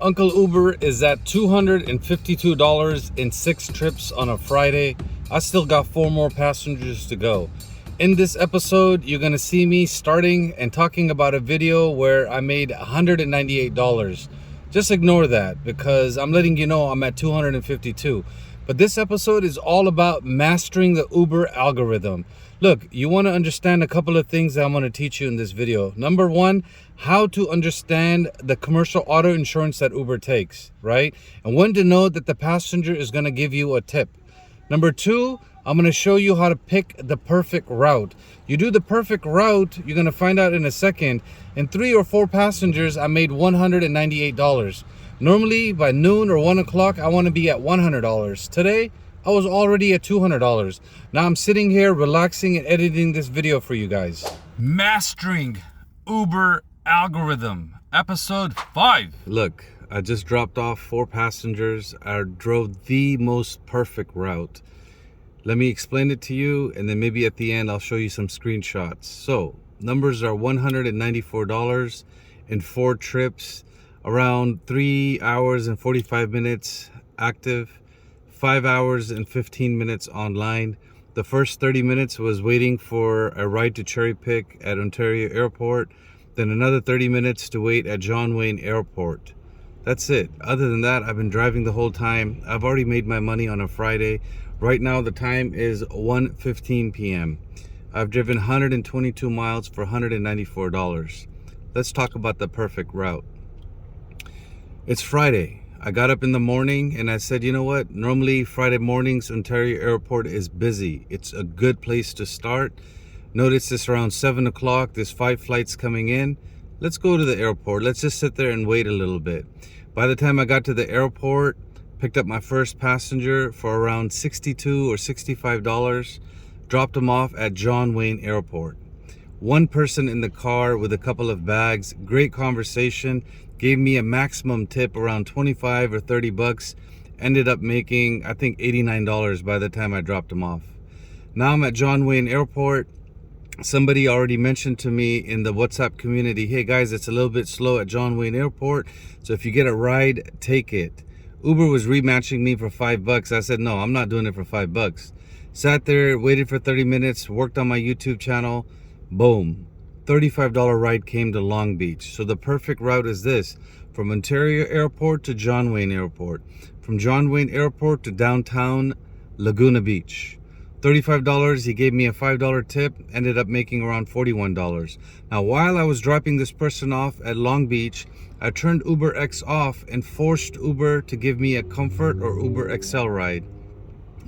Uncle Uber is at $252 in 6 trips on a Friday. I still got 4 more passengers to go. In this episode, you're gonna see me starting and talking about a video where I made $198. Just ignore that because I'm letting you know I'm at 252. But this episode is all about mastering the Uber algorithm. Look, you want to understand a couple of things that I'm going to teach you in this video. Number one, how to understand the commercial auto insurance that Uber takes, right? And when to know that the passenger is going to give you a tip. Number two, I'm going to show you how to pick the perfect route. You do the perfect route, you're going to find out in a second. In 3 or 4 passengers, I made $198. Normally, by noon or 1 o'clock, I want to be at $100. Today, I was already at $200. Now I'm sitting here relaxing and editing this video for you guys. Mastering Uber algorithm, episode 5. Look, I just dropped off 4 passengers. I drove the most perfect route. Let me explain it to you, and then maybe at the end I'll show you some screenshots. So, numbers are $194 in 4 trips, around 3 hours and 45 minutes active, 5 hours and 15 minutes online. The first 30 minutes was waiting for a ride to Cherry Pick at Ontario Airport, then another 30 minutes to wait at John Wayne Airport. That's it. Other than that, I've been driving the whole time. I've already made my money on a Friday. Right now the time is 1:15 p.m. I've driven 122 miles for $194. Let's talk about the perfect route. It's Friday. I got up in the morning and I said, you know what? Normally Friday mornings, Ontario Airport is busy. It's a good place to start. Notice it's around 7 o'clock. There's 5 flights coming in. Let's go to the airport. Let's just sit there and wait a little bit. By the time I got to the airport, picked up my first passenger for around $62 or $65, dropped him off at John Wayne Airport. One person in the car with a couple of bags, great conversation, gave me a maximum tip around 25 or 30 bucks, ended up making, I think, $89 by the time I dropped him off. Now I'm at John Wayne Airport. Somebody already mentioned to me in the WhatsApp community, hey guys, it's a little bit slow at John Wayne Airport, so if you get a ride, take it. Uber was rematching me for 5 bucks. I said, no, I'm not doing it for 5 bucks. Sat there, waited for 30 minutes, worked on my YouTube channel. Boom. $35 ride came to Long Beach. So the perfect route is this: from Ontario Airport to John Wayne Airport. From John Wayne Airport to downtown Laguna Beach. $35, he gave me a $5 tip, ended up making around $41. Now, while I was dropping this person off at Long Beach, I turned UberX off and forced Uber to give me a Comfort or Uber XL ride.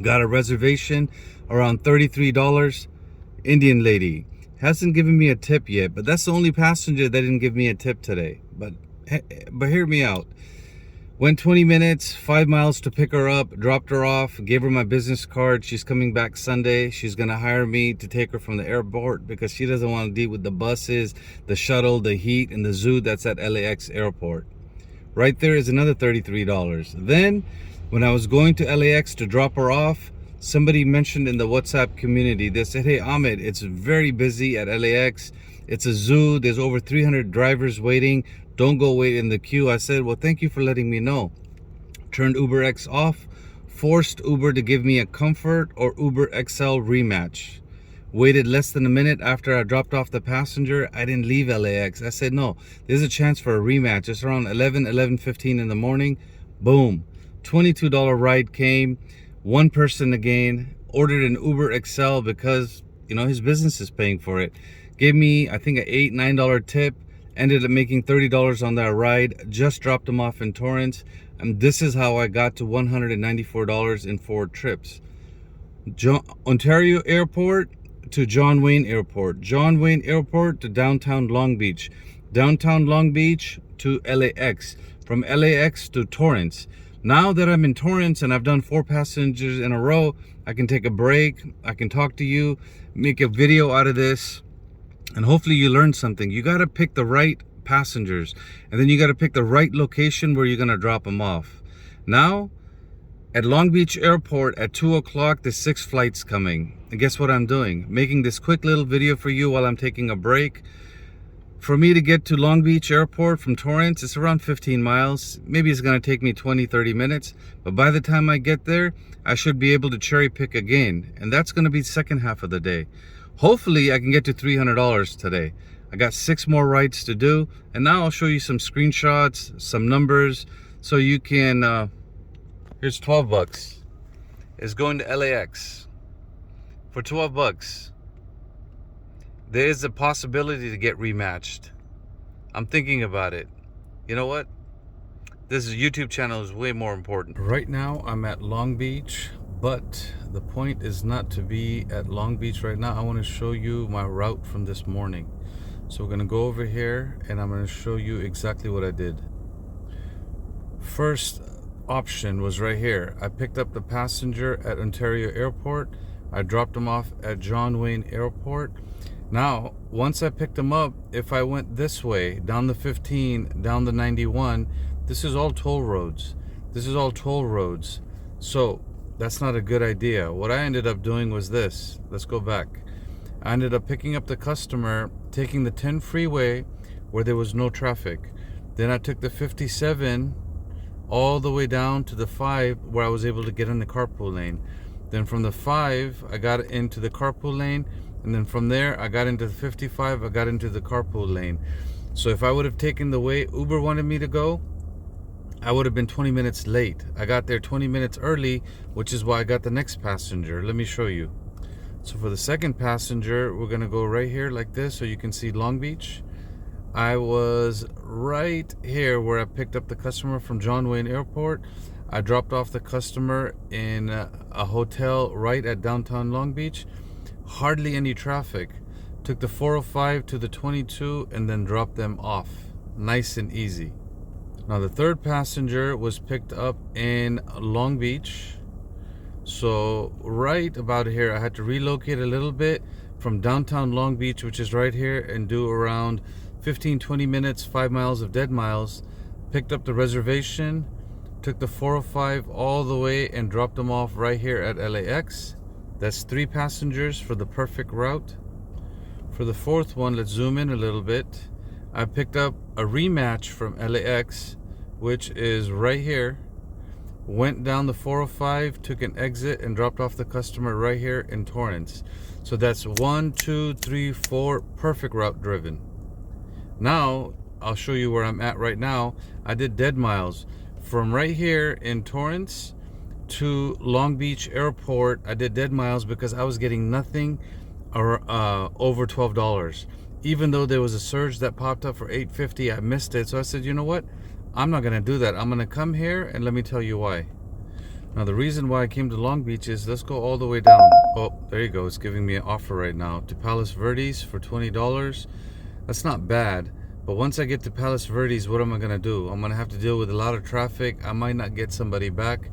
Got a reservation around $33. Indian lady. Hasn't given me a tip yet, but that's the only passenger that didn't give me a tip today. But hear me out. Went 20 minutes, 5 miles to pick her up, dropped her off, gave her my business card. She's coming back Sunday. She's going to hire me to take her from the airport because she doesn't want to deal with the buses, the shuttle, the heat, and the zoo that's at LAX airport. Right there is another $33. Then, when I was going to LAX to drop her off, somebody mentioned in the WhatsApp community, they said, hey Ahmed, it's very busy at LAX. It's a zoo. There's over 300 drivers waiting. Don't go wait in the queue. I said, well, thank you for letting me know. Turned UberX off, forced Uber to give me a Comfort or Uber XL rematch. Waited less than a minute after I dropped off the passenger. I didn't leave LAX. I said, no, there's a chance for a rematch. It's around 11:15 in the morning. Boom. $22 ride came. One person again, ordered an Uber XL because, you know, his business is paying for it. Gave me, I think, an $8, $9 tip. Ended up making $30 on that ride. Just dropped him off in Torrance. And this is how I got to $194 in 4 trips. Ontario Airport to John Wayne Airport. John Wayne Airport to downtown Long Beach. Downtown Long Beach to LAX. From LAX to Torrance. Now that I'm in Torrance and I've done 4 passengers in a row, I can take a break. I can talk to you, make a video out of this. And hopefully you learned something. You got to pick the right passengers. And then you got to pick the right location where you're going to drop them off. Now, at Long Beach Airport at 2 o'clock, there's 6 flights coming. And guess what I'm doing? Making this quick little video for you while I'm taking a break. For me to get to Long Beach Airport from Torrance, it's around 15 miles. Maybe it's going to take me 20-30 minutes. But by the time I get there, I should be able to cherry pick again. And that's going to be the second half of the day. Hopefully, I can get to $300 today. I got 6 more rides to do. And now I'll show you some screenshots, some numbers, so you can... here's 12 bucks. It's going to LAX for 12 bucks. There is a possibility to get rematched. I'm thinking about it. You know what? This YouTube channel is way more important. Right now, I'm at Long Beach, but the point is not to be at Long Beach right now. I want to show you my route from this morning. So we're going to go over here, and I'm going to show you exactly what I did. First option was right here. I picked up the passenger at Ontario Airport. I dropped him off at John Wayne Airport. Now, once I picked him up, if I went this way, down the 15, down the 91, this is all toll roads. This is all toll roads. So, that's not a good idea. What I ended up doing was this. Let's go back. I ended up picking up the customer, taking the 10 freeway where there was no traffic. Then I took the 57 all the way down to the 5 where I was able to get in the carpool lane. Then from the 5, I got into the carpool lane. And then from there, I got into the 55, I got into the carpool lane. So if I would have taken the way Uber wanted me to go, I would have been 20 minutes late. I got there 20 minutes early, which is why I got the next passenger. Let me show you. So for the second passenger, we're gonna go right here like this so you can see Long Beach. I was right here where I picked up the customer from John Wayne Airport. I dropped off the customer in a hotel right at downtown Long Beach. Hardly any traffic. Took the 405 to the 22 and then dropped them off. Nice and easy. Now the third passenger was picked up in Long Beach. So right about here, I had to relocate a little bit from downtown Long Beach, which is right here, and do around 15-20 minutes, 5 miles of dead miles. Picked up the reservation, took the 405 all the way and dropped them off right here at LAX. That's 3 passengers for the perfect route. For the fourth one, let's zoom in a little bit. I picked up a rematch from LAX, which is right here. Went down the 405, took an exit, and dropped off the customer right here in Torrance. So that's 1, 2, 3, 4 perfect route driven. Now, I'll show you where I'm at right now. I did dead miles. From right here in Torrance to Long Beach Airport, I did dead miles because I was getting nothing or over $12. Even though there was a surge that popped up for $8.50, I missed it. So I said, you know what? I'm not gonna do that. I'm gonna come here and let me tell you why. Now the reason why I came to Long Beach is, let's go all the way down. Oh, there you go. It's giving me an offer right now to Palos Verdes for $20. That's not bad. But once I get to Palos Verdes, what am I gonna do? I'm gonna have to deal with a lot of traffic. I might not get somebody back.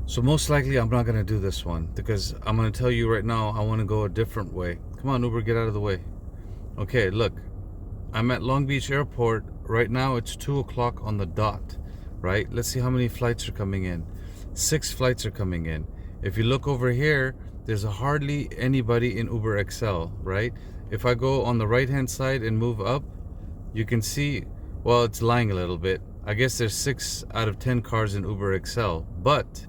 So most likely I'm not gonna do this one because I'm gonna tell you right now, I wanna go a different way. Come on, Uber, get out of the way. Okay, look, I'm at Long Beach Airport. Right now it's 2 o'clock on the dot, right? Let's see how many flights are coming in. 6 flights are coming in. If you look over here, there's hardly anybody in Uber XL, right? If I go on the right-hand side and move up, you can see, well, it's lying a little bit. I guess there's 6 out of 10 cars in Uber XL. But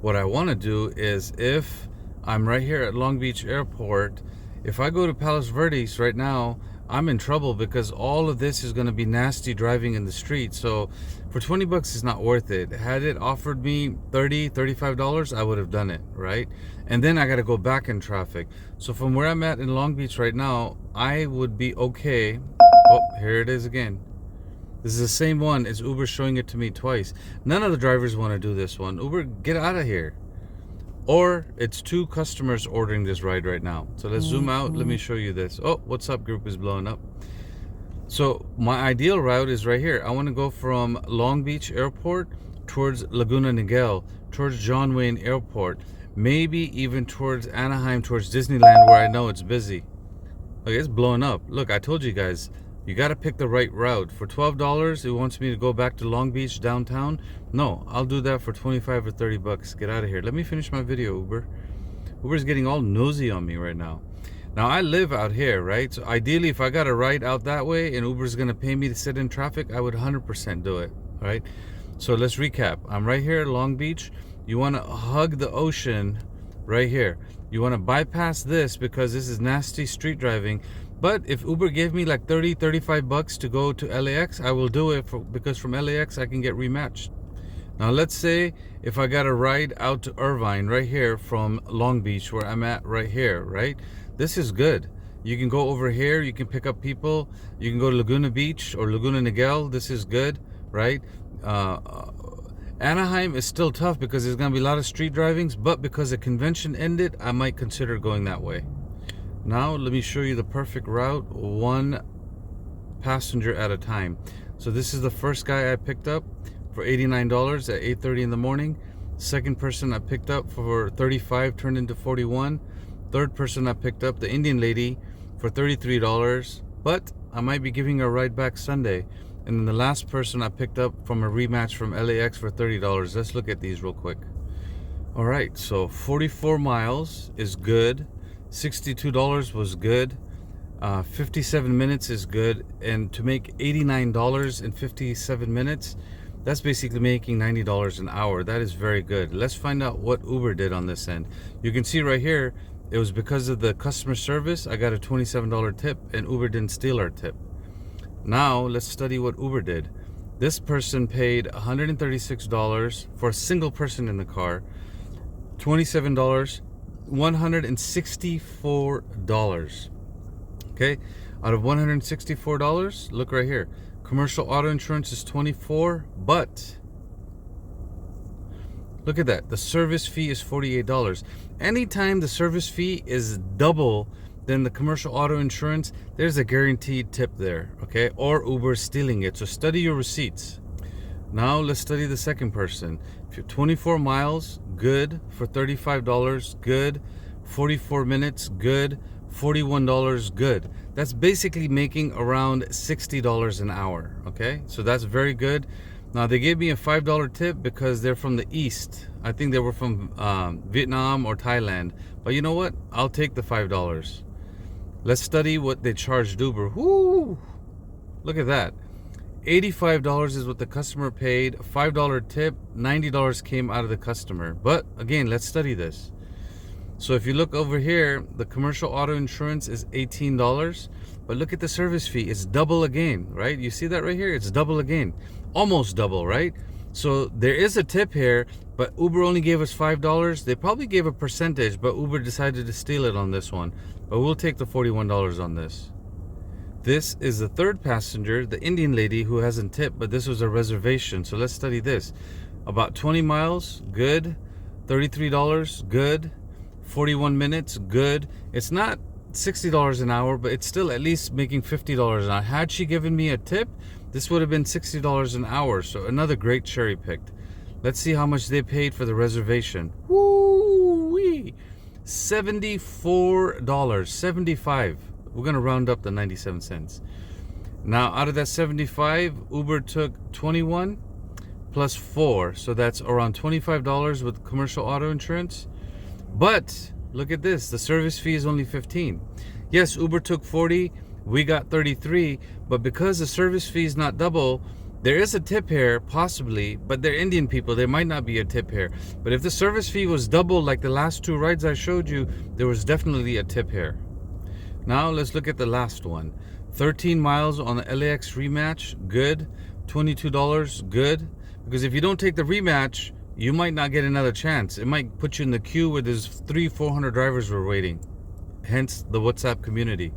what I want to do is, if I'm right here at Long Beach Airport, if I go to Palos Verdes right now, I'm in trouble because all of this is going to be nasty driving in the street. So for 20 bucks, it's not worth it. Had it offered me $30, $35, I would have done it, right? And then I got to go back in traffic. So from where I'm at in Long Beach right now, I would be okay. Oh, here it is again. This is the same one as Uber showing it to me twice. None of the drivers want to do this one. Uber, get out of here. Or it's 2 customers ordering this ride right now. So let's zoom out. Let me show you this. Oh, what's up? Group is blowing up. So my ideal route is right here. I want to go from Long Beach Airport towards Laguna Niguel, towards John Wayne Airport, maybe even towards Anaheim, towards Disneyland, where I know it's busy. Okay, it's blowing up. Look, I told you guys, you got to pick the right route. For $12, it wants me to go back to Long Beach downtown. No, I'll do that for 25 or 30 bucks. Get out of here. Let me finish my video, Uber. Uber's getting all nosy on me right now. Now I live out here, right? So ideally, if I got a ride out that way and Uber's gonna pay me to sit in traffic, I would 100% do it, right? So let's recap. I'm right here at Long Beach. You wanna hug the ocean right here. You wanna bypass this because this is nasty street driving. But if Uber gave me like 30, 35 bucks to go to LAX, I will do it because from LAX I can get rematched. Now let's say if I got a ride out to Irvine right here from Long Beach where I'm at right here, right? This is good. You can go over here, you can pick up people, you can go to Laguna Beach or Laguna Niguel. This is good, right? Anaheim is still tough because there's gonna be a lot of street drivings, but because the convention ended, I might consider going that way. Now let me show you the perfect route, one passenger at a time. So this is the first guy I picked up for $89 at 8:30 in the morning. Second person I picked up for $35, turned into $41. Third person I picked up, the Indian lady, for $33, but I might be giving her a ride back Sunday. And then the last person I picked up from a rematch from LAX for $30. Let's look at these real quick. All right, so 44 miles is good. $62 was good. 57 minutes is good. And to make $89 in 57 minutes, that's basically making $90 an hour. That is very good. Let's find out what Uber did on this end. You can see right here, it was because of the customer service. I got a $27 tip and Uber didn't steal our tip. Now let's study what Uber did. This person paid $136 for a single person in the car. $27, $164. Okay, out of $164, look right here. Commercial auto insurance is $24, but look at that. The service fee is $48. Anytime the service fee is double than the commercial auto insurance, there's a guaranteed tip there, okay? Or Uber stealing it. So study your receipts. Now let's study the second person. If you're 24 miles, good. For $35, good. 44 minutes, good. $41, good. That's basically making around $60 an hour, okay? So that's very good. Now they gave me a $5 tip because they're from the east. I think they were from Vietnam or Thailand. But you know what? I'll take the $5. Let's study what they charged Uber. Whoo! Look at that. $85 is what the customer paid. $5 tip. $90 came out of the customer. But again, let's study this. So if you look over here, the commercial auto insurance is $18. But look at the service fee. It's double again, right? You see that right here? It's double again. Almost double, right? So there is a tip here, but Uber only gave us $5. They probably gave a percentage, but Uber decided to steal it on this one. But we'll take the $41 on this. This is the third passenger, the Indian lady who hasn't tipped, but this was a reservation. So let's study this. About 20 miles, good. $33, good. 41 minutes, good. It's not $60 an hour, but it's still at least making $50 an hour. Had she given me a tip, this would have been $60 an hour. So another great cherry picked. Let's see how much they paid for the reservation. Woo-wee! $74, 75. We're gonna round up to 97 cents. Now out of that 75, Uber took 21 plus 4, so that's around $25 with commercial auto insurance. But look at this, the service fee is only 15. Yes, Uber took 40, we got 33, but because the service fee is not double, there is a tip here, possibly, but they're Indian people, there might not be a tip here. But if the service fee was double like the last two rides I showed you, there was definitely a tip here. Now let's look at the last one. 13 miles on the LAX rematch, good. $22, good. Because if you don't take the rematch, you might not get another chance. It might put you in the queue where there's 300-400 drivers were waiting. Hence the WhatsApp community.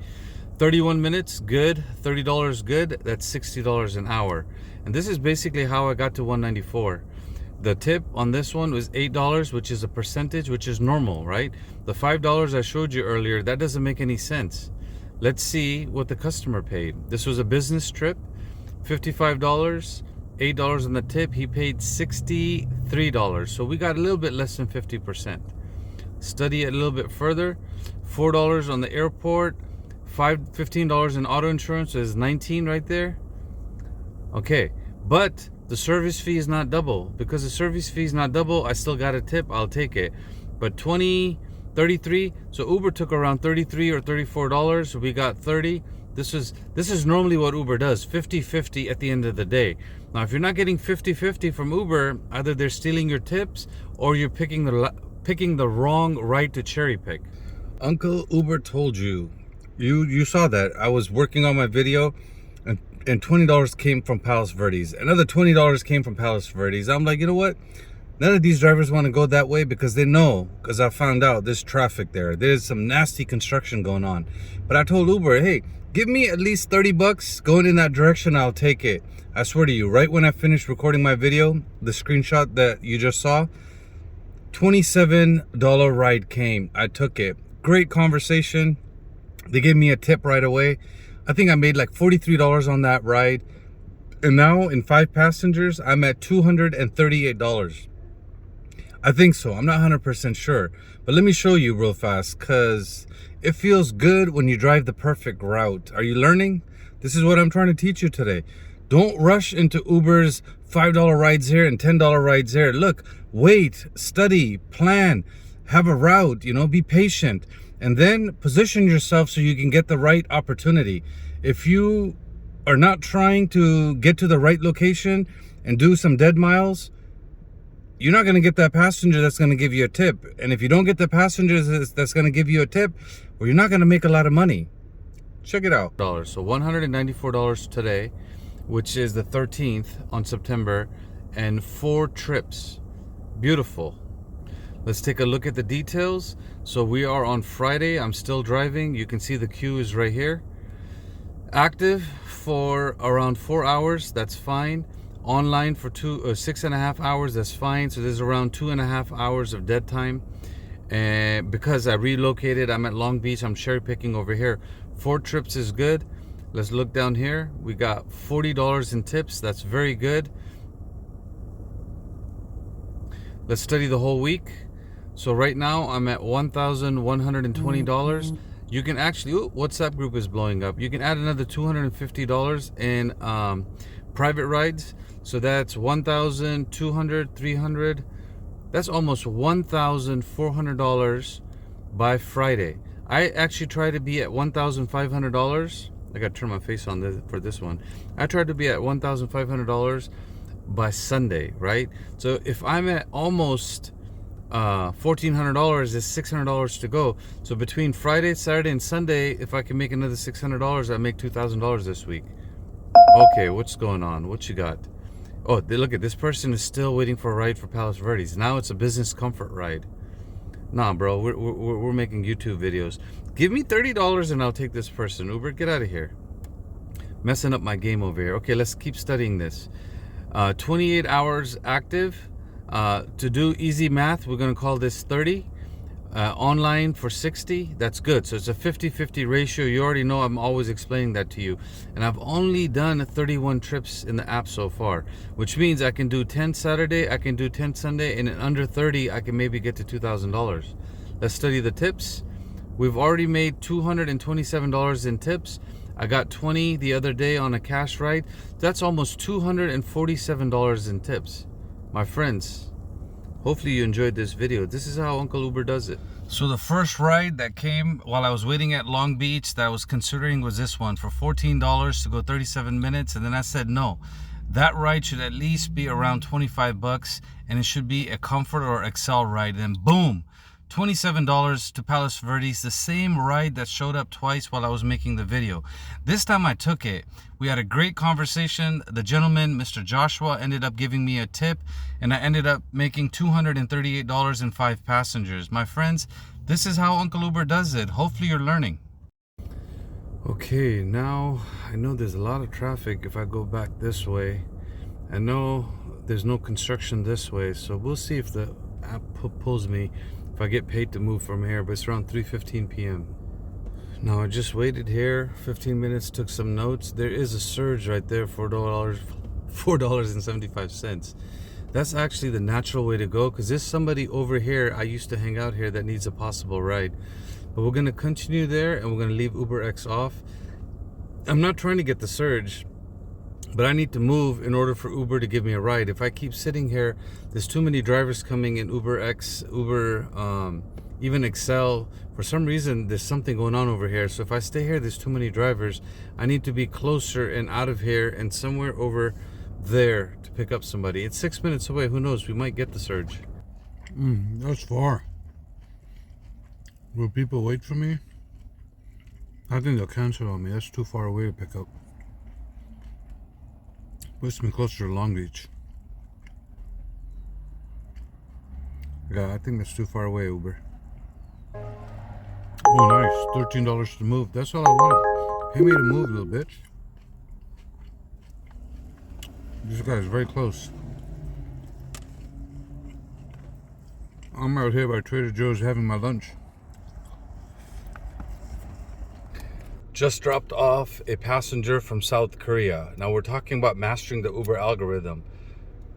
31 minutes, good. $30, good. That's $60 an hour. And this is basically how I got to 194. The tip on this one was $8, which is a percentage, which is normal, right? The $5 I showed you earlier, that doesn't make any sense. Let's see what the customer paid. This was a business trip, $55, $8 on the tip. He paid $63. So we got a little bit less than 50%. Study it a little bit further. $4 on the airport, $15 in auto insurance, so is 19 right there. Okay, but the service fee is not double. Because the service fee is not double, I still got a tip, I'll take it. But 20 33. So Uber took around $33 or $34. We got 30. This is normally what Uber does, 50-50 at the end of the day. Now, if you're not getting 50-50 from Uber, either they're stealing your tips or you're picking the wrong ride to cherry pick. Uncle Uber told you. You saw that. I was working on my video and $20 came from Palos Verdes. Another $20 came from Palos Verdes. I'm like, you know what? None of these drivers want to go that way because they know, because I found out there's traffic there. There's some nasty construction going on. But I told Uber, hey, give me at least 30 bucks going in that direction. I'll take it. I swear to you, right when I finished recording my video, the screenshot that you just saw, $27 ride came. I took it. Great conversation. They gave me a tip right away. I think I made like $43 on that ride. And now in 5 passengers, I'm at $238. I think so. I'm not 100% sure. But let me show you real fast because it feels good when you drive the perfect route. Are you learning? This is what I'm trying to teach you today. Don't rush into Uber's $5 rides here and $10 rides there. Look, wait, study, plan, have a route, be patient. And then position yourself so you can get the right opportunity. If you are not trying to get to the right location and do some dead miles, you're not going to get that passenger that's going to give you a tip. And if you don't get the passenger that's going to give you a tip, well, you're not going to make a lot of money. Check it out. So $194 today, which is the 13th on September, and 4 trips. Beautiful. Let's take a look at the details. So we are on Friday. I'm still driving. You can see the queue is right here. Active for around 4 hours. That's fine. Online for 6.5 hours. That's fine. So there's around 2.5 hours of dead time. And because I relocated, I'm at Long Beach. I'm cherry picking over here. 4 trips is good. Let's look down here. We got $40 in tips. That's very good. Let's study the whole week. So right now I'm at $1,120. You can actually, WhatsApp group is blowing up. You can add another $250 in private rides. So that's $1,200, $300. That's almost $1,400 by Friday. I actually try to be at $1,500. I gotta turn my face on this for this one. I tried to be at $1,500 by Sunday, right? So if I'm at almost $1,400, is $600 to go. So between Friday, Saturday, and Sunday, if I can make another $600, I make $2,000 this week. Okay, what's going on? What you got? Oh, look at this person is still waiting for a ride for Palos Verdes. Now it's a business comfort ride. Nah, bro, we're making YouTube videos. Give me $30 and I'll take this person. Uber, get out of here. Messing up my game over here. Okay, let's keep studying this. 28 hours active. To do easy math, we're going to call this 30. Online for 60. That's good. So it's a 50-50 ratio. You already know I'm always explaining that to you. And I've only done 31 trips in the app so far, which means I can do 10 Saturday, I can do 10 Sunday, and in under 30, I can maybe get to $2,000. Let's study the tips. We've already made $227 in tips. I got 20 the other day on a cash ride. That's almost $247 in tips. My friends, hopefully you enjoyed this video. This is how Uncle Uber does it. So the first ride that came while I was waiting at Long Beach that I was considering was this one for $14 to go 37 minutes. And then I said, no, that ride should at least be around 25 bucks and it should be a Comfort or Excel ride. And then boom, $27 to Palos Verdes, the same ride that showed up twice while I was making the video. This time I took it. We had a great conversation. The gentleman, Mr. Joshua, ended up giving me a tip and I ended up making $238 in 5 passengers. My friends, this is how Uncle Uber does it. Hopefully you're learning. Okay, now I know there's a lot of traffic if I go back this way. I know there's no construction this way, so we'll see if the app pulls me. If I get paid to move from here, but it's around 3:15 p.m. Now I just waited here 15 minutes, took some notes. There is a surge right there, $4.75. That's actually the natural way to go because there's somebody over here I used to hang out here that needs a possible ride. But we're going to continue there and we're going to leave UberX off. I'm not trying to get the surge, but I need to move in order for Uber to give me a ride. If I keep sitting here, there's too many drivers coming in UberX, Uber even Excel. For some reason, there's something going on over here. So if I stay here, there's too many drivers. I need to be closer and out of here and somewhere over there to pick up somebody. It's 6 minutes away. Who knows? We might get the surge. That's far. Will people wait for me? I think they'll cancel on me. That's too far away to pick up. Puts me closer to Long Beach. Yeah, I think that's too far away, Uber. Oh, nice. $13 to move. That's all I wanted. Pay me to move, little bitch. This guy is very close. I'm out here by Trader Joe's having my lunch. Just dropped off a passenger from South Korea. Now we're talking about mastering the Uber algorithm.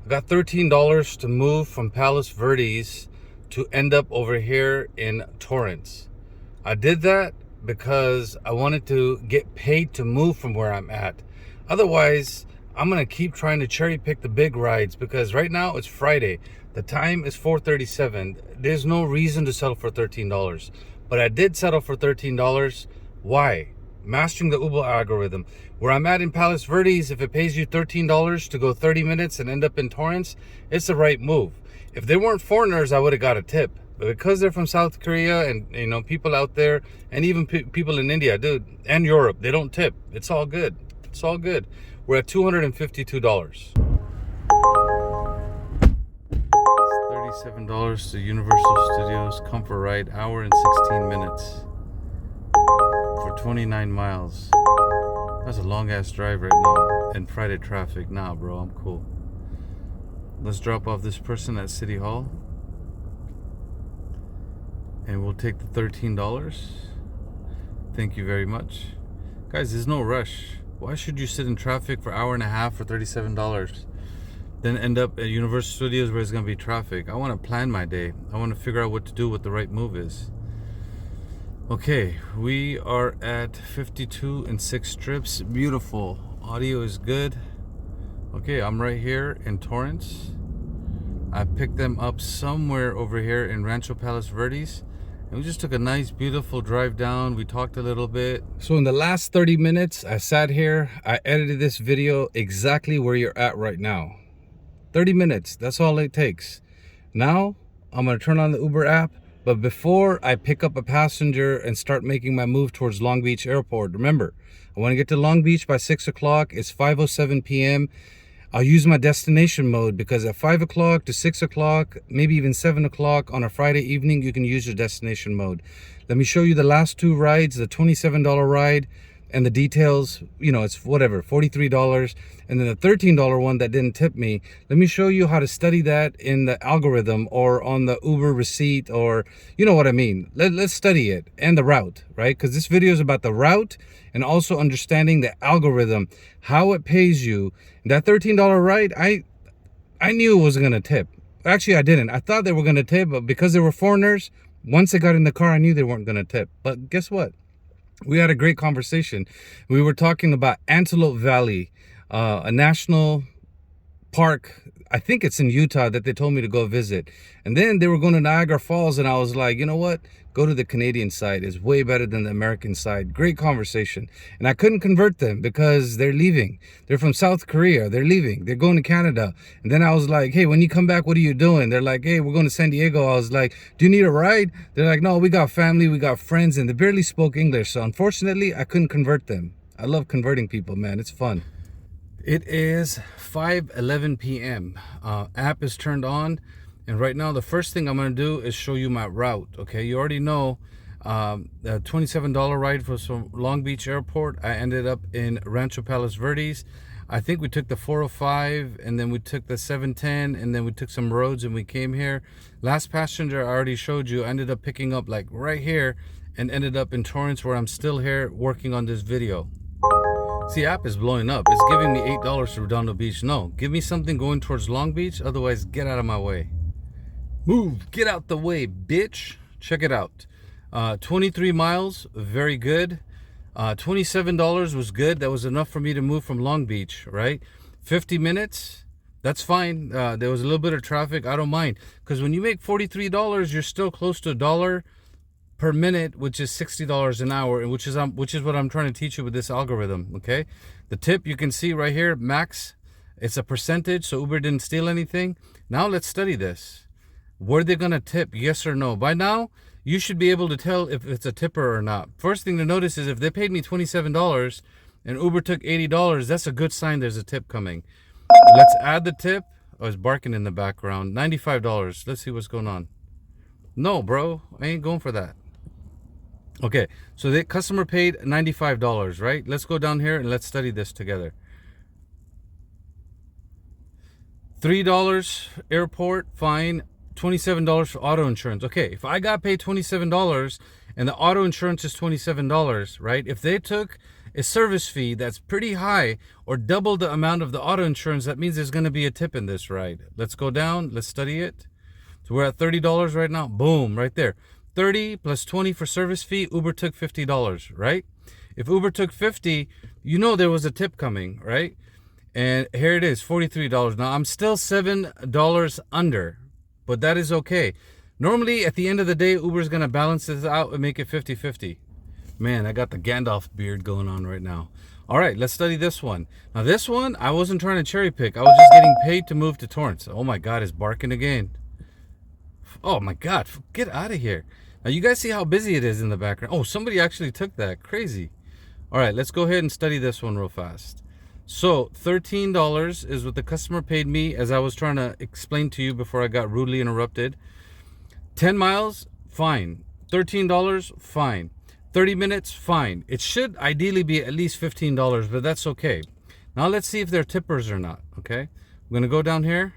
I got $13 to move from Palos Verdes to end up over here in Torrance. I did that because I wanted to get paid to move from where I'm at. Otherwise, I'm gonna keep trying to cherry pick the big rides because right now it's Friday. The time is 4:37. There's no reason to settle for $13. But I did settle for $13. Why? Mastering the Uber algorithm. Where I'm at in Palos Verdes, if it pays you $13 to go 30 minutes and end up in Torrance, it's the right move. If they weren't foreigners, I would have got a tip. But because they're from South Korea and, you know, people out there, and even people in India, dude, and Europe, they don't tip. It's all good. It's all good. We're at $252. It's $37 to Universal Studios Comfort Ride, hour and 16 minutes. For 29 miles. That's a long ass drive right now. And Friday traffic. Nah, bro, I'm cool. Let's drop off this person at City Hall. And we'll take the $13. Thank you very much. Guys, there's no rush. Why should you sit in traffic for an hour and a half for $37? Then end up at Universal Studios where there's going to be traffic. I want to plan my day. I want to figure out what to do, what the right move is. Okay, we are at 52 and 6 strips. Beautiful. Audio is good. Okay, I'm right here in Torrance. I picked them up somewhere over here in Rancho Palos Verdes. And we just took a nice, beautiful drive down. We talked a little bit. So in the last 30 minutes, I sat here. I edited this video exactly where you're at right now. 30 minutes, that's all it takes. Now, I'm gonna turn on the Uber app. But before I pick up a passenger and start making my move towards Long Beach Airport, remember, I want to get to Long Beach by 6 o'clock. It's 5:07 p.m. I'll use my destination mode because at 5 o'clock to 6 o'clock, maybe even 7 o'clock on a Friday evening, you can use your destination mode. Let me show you the last two rides, the $27 ride and the details. You know, it's whatever, $43. And then the $13 one that didn't tip me. Let me show you how to study that in the algorithm or on the Uber receipt, or you know what I mean. Let's study it and the route, right? Because this video is about the route and also understanding the algorithm, how it pays you. That $13 ride, I knew it wasn't going to tip. Actually, I didn't. I thought they were going to tip, but because they were foreigners, once they got in the car, I knew they weren't going to tip. But guess what? We had a great conversation. We were talking about Antelope Valley, a national park. I think it's in Utah that they told me to go visit. And then they were going to Niagara Falls, and I was like, you know what? Go to the Canadian side. It's way better than the American side. Great conversation. And I couldn't convert them because they're leaving. They're from South Korea. They're leaving. They're going to Canada. And then I was like, hey, when you come back, what are you doing? They're like, hey, we're going to San Diego. I was like, do you need a ride? They're like, no, we got family, we got friends, and they barely spoke English. So unfortunately, I couldn't convert them. I love converting people, man. It's fun. It is 5:11 p.m. App is turned on. And right now, the first thing I'm going to do is show you my route, okay? You already know the $27 ride from Long Beach Airport. I ended up in Rancho Palos Verdes. I think we took the 405, and then we took the 710, and then we took some roads, and we came here. Last passenger I already showed you, I ended up picking up like right here and ended up in Torrance, where I'm still here working on this video. See, app is blowing up. It's giving me $8 to Redondo Beach. No, give me something going towards Long Beach. Otherwise, get out of my way. Move, get out the way, bitch. Check it out. 23 miles, very good. $27 was good. That was enough for me to move from Long Beach, right? 50 minutes, That's fine. There was a little bit of traffic. I don't mind, because when you make $43, you're still close to $1 per minute, which is $60 an hour, and which is what I'm trying to teach you with this algorithm. Okay, the tip you can see right here, max. It's a percentage, so Uber didn't steal anything. Now let's study this. Were they gonna tip? Yes or no? By now, you should be able to tell if it's a tipper or not. First thing to notice is if they paid me $27 and Uber took $80, that's a good sign there's a tip coming. Let's add the tip. Oh, it's barking in the background. $95. Let's see what's going on. No, bro, I ain't going for that. Okay, so the customer paid $95, right? Let's go down here and let's study this together. $3 airport fine, $27 for auto insurance. Okay, if I got paid $27 and the auto insurance is $27, right? If they took a service fee that's pretty high or double the amount of the auto insurance, that means there's going to be a tip in this ride. Let's go down, let's study it. So we're at $30 right now. Boom, right there. 30 plus 20 for service fee. Uber took $50, right? If Uber took 50, you know there was a tip coming, right? And here it is, $43. Now I'm still $7 under, but that is okay. Normally at the end of the day, Uber's gonna balance this out and make it 50-50. Man, I got the Gandalf beard going on right now. All right, let's study this one. Now this one, I wasn't trying to cherry pick. I was just getting paid to move to Torrance. Oh my God, it's barking again. Oh my God, get out of here. Now you guys see how busy it is in the background. Oh, somebody actually took that, crazy. All right, let's go ahead and study this one real fast. So $13 is what the customer paid me, as I was trying to explain to you before I got rudely interrupted. 10 miles, fine. $13, fine. 30 minutes, fine. It should ideally be at least $15, but that's okay. Now let's see if they're tippers or not, okay? I'm gonna go down here.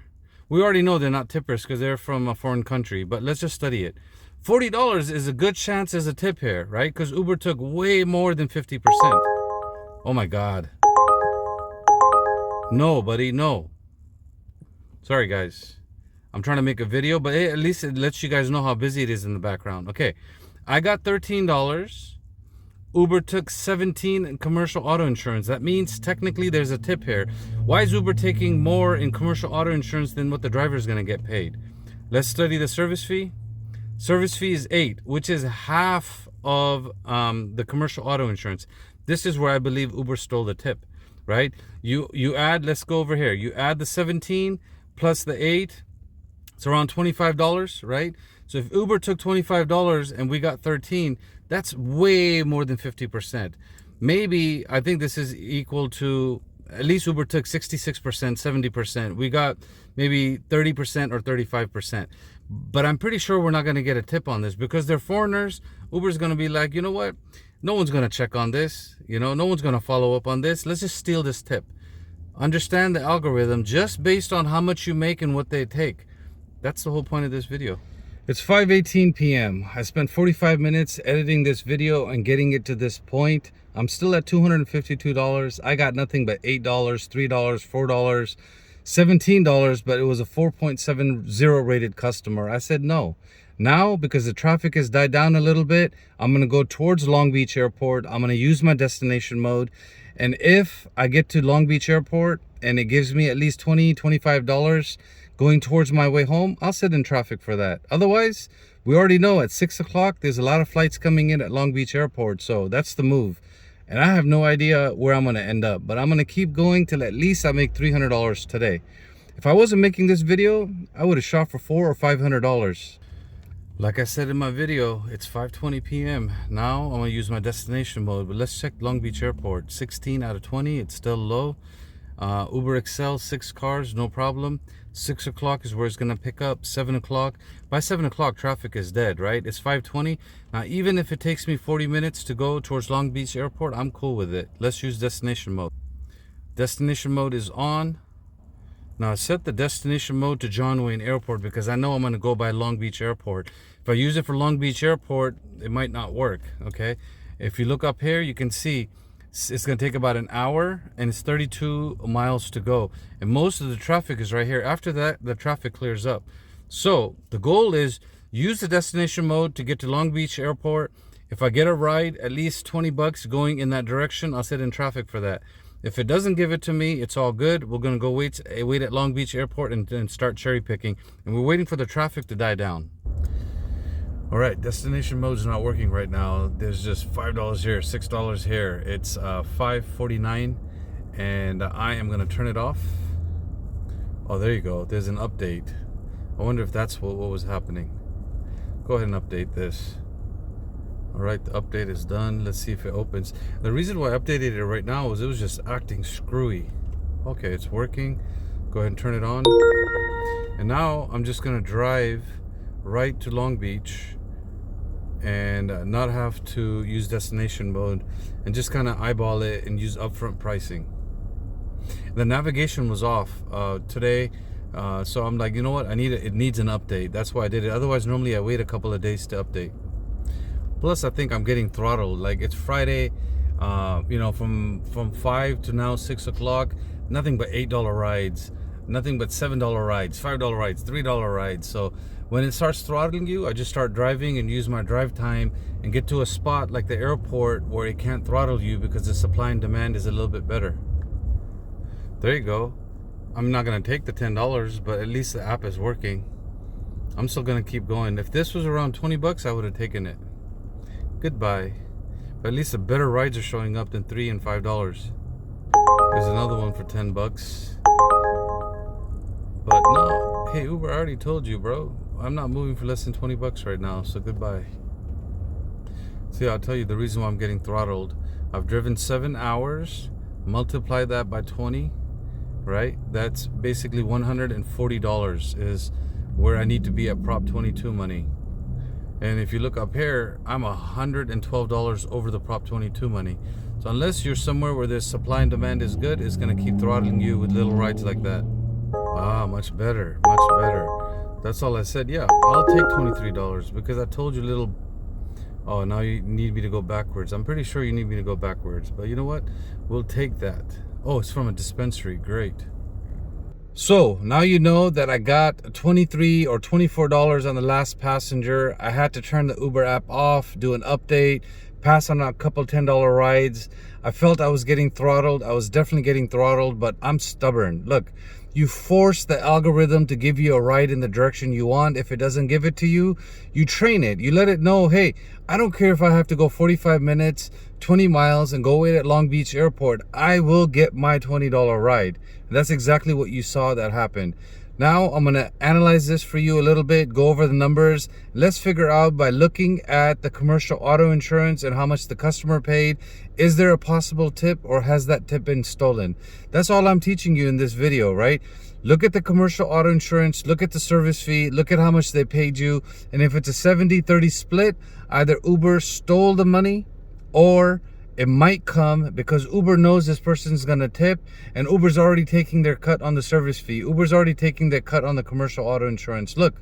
We already know they're not tippers because they're from a foreign country, but let's just study it. $40 is a good chance as a tip here, right? Because Uber took way more than 50%. Oh my God. No, buddy, no. Sorry, guys. I'm trying to make a video, but hey, at least it lets you guys know how busy it is in the background. Okay, I got $13. Uber took $17 in commercial auto insurance. That means technically there's a tip here. Why is Uber taking more in commercial auto insurance than what the driver is going to get paid? Let's study the service fee. Service fee is $8, which is half of the commercial auto insurance. This is where I believe Uber stole the tip. Right? You add, let's go over here. You add the 17 plus the 8, it's around $25, right? So if Uber took $25 and we got 13, that's way more than 50%. Maybe, I think this is equal to, at least Uber took 66%, 70%. We got maybe 30% or 35%. But I'm pretty sure we're not going to get a tip on this because they're foreigners. Uber's going to be like, you know what? No one's going to check on this. You know, no one's going to follow up on this. Let's just steal this tip. Understand the algorithm just based on how much you make and what they take. That's the whole point of this video. It's 5:18 p.m. I spent 45 minutes editing this video and getting it to this point. I'm still at $252. I got nothing but $8, $3, $4, $17, but it was a 4.70 rated customer. I said no. Now, because the traffic has died down a little bit, I'm going to go towards Long Beach Airport. I'm going to use my destination mode. And if I get to Long Beach Airport and it gives me at least $20, $25 going towards my way home, I'll sit in traffic for that. Otherwise, we already know at 6 o'clock, there's a lot of flights coming in at Long Beach Airport. So that's the move. And I have no idea where I'm going to end up, but I'm going to keep going till at least I make $300 today. If I wasn't making this video, I would have shot for $400 or $500. Like I said in my video, it's 5:20 p.m. Now I'm gonna use my destination mode, but let's check Long Beach Airport. 16 out of 20, it's still low. Uber Excel, 6 cars, no problem. 6 o'clock is where it's gonna pick up. 7 o'clock. By 7 o'clock, traffic is dead, right? It's 5:20. Now, even if it takes me 40 minutes to go towards Long Beach Airport, I'm cool with it. Let's use destination mode. Destination mode is on. Now, set the destination mode to John Wayne Airport because I know I'm going to go by Long Beach Airport. If I use it for Long Beach Airport, it might not work, okay? If you look up here, you can see it's going to take about an hour and it's 32 miles to go. And most of the traffic is right here. After that, the traffic clears up. So the goal is use the destination mode to get to Long Beach Airport. If I get a ride, at least 20 bucks going in that direction, I'll sit in traffic for that. If it doesn't give it to me, it's all good. We're gonna go wait at Long Beach Airport and start cherry picking. And we're waiting for the traffic to die down. All right, destination mode is not working right now. There's just $5 here, $6 here. It's 5:49, and I am gonna turn it off. Oh, there you go. There's an update. I wonder if that's what was happening. Go ahead and update this. All right, the update is done. Let's see if it opens. The reason why I updated it right now was it was just acting screwy. Okay, it's working. Go ahead and turn it on. And now I'm just gonna drive right to Long Beach and not have to use destination mode and just kind of eyeball it and use upfront pricing. The navigation was off today, so I'm like, you know what? It needs an update. That's why I did it. Otherwise, normally I wait a couple of days to update. Plus, I think I'm getting throttled. Like, it's Friday, from 5 to now 6 o'clock, nothing but $8 rides, nothing but $7 rides, $5 rides, $3 rides. So when it starts throttling you, I just start driving and use my drive time and get to a spot like the airport where it can't throttle you because the supply and demand is a little bit better. There you go. I'm not gonna take the $10, but at least the app is working. I'm still gonna keep going. If this was around 20 bucks, I would have taken it. Goodbye. But at least the better rides are showing up than $3 and $5. There's another one for 10 bucks. But no, hey Uber, I already told you, bro. I'm not moving for less than 20 bucks right now, so goodbye. See, I'll tell you the reason why I'm getting throttled. I've driven 7 hours, multiply that by 20, right? That's basically $140 is where I need to be at Prop 22 money. And if you look up here, I'm $112 over the Prop 22 money. So unless you're somewhere where there's supply and demand is good, it's gonna keep throttling you with little rides like that. Ah, much better, much better. That's all I said. Yeah, I'll take $23 because I told you little. Oh, now you need me to go backwards. I'm pretty sure you need me to go backwards, but you know what? We'll take that. Oh, it's from a dispensary. Great. So now you know that I got $23 or $24 on the last passenger. I had to turn the Uber app off, do an update, pass on a couple $10 rides. I felt I was getting throttled. I was definitely getting throttled, but I'm stubborn. Look, you force the algorithm to give you a ride in the direction you want. If it doesn't give it to you, you train it. You let it know, hey, I don't care if I have to go 45 minutes, 20 miles and go wait at Long Beach Airport. I will get my $20 ride. And that's exactly what you saw that happened. Now I'm going to analyze this for you a little bit, go over the numbers. Let's figure out by looking at the commercial auto insurance and how much the customer paid. Is there a possible tip or has that tip been stolen? That's all I'm teaching you in this video, right? Look at the commercial auto insurance, look at the service fee, look at how much they paid you. And if it's a 70-30 split, either Uber stole the money or it might come because Uber knows this person's gonna tip and Uber's already taking their cut on the service fee. Uber's already taking their cut on the commercial auto insurance. Look,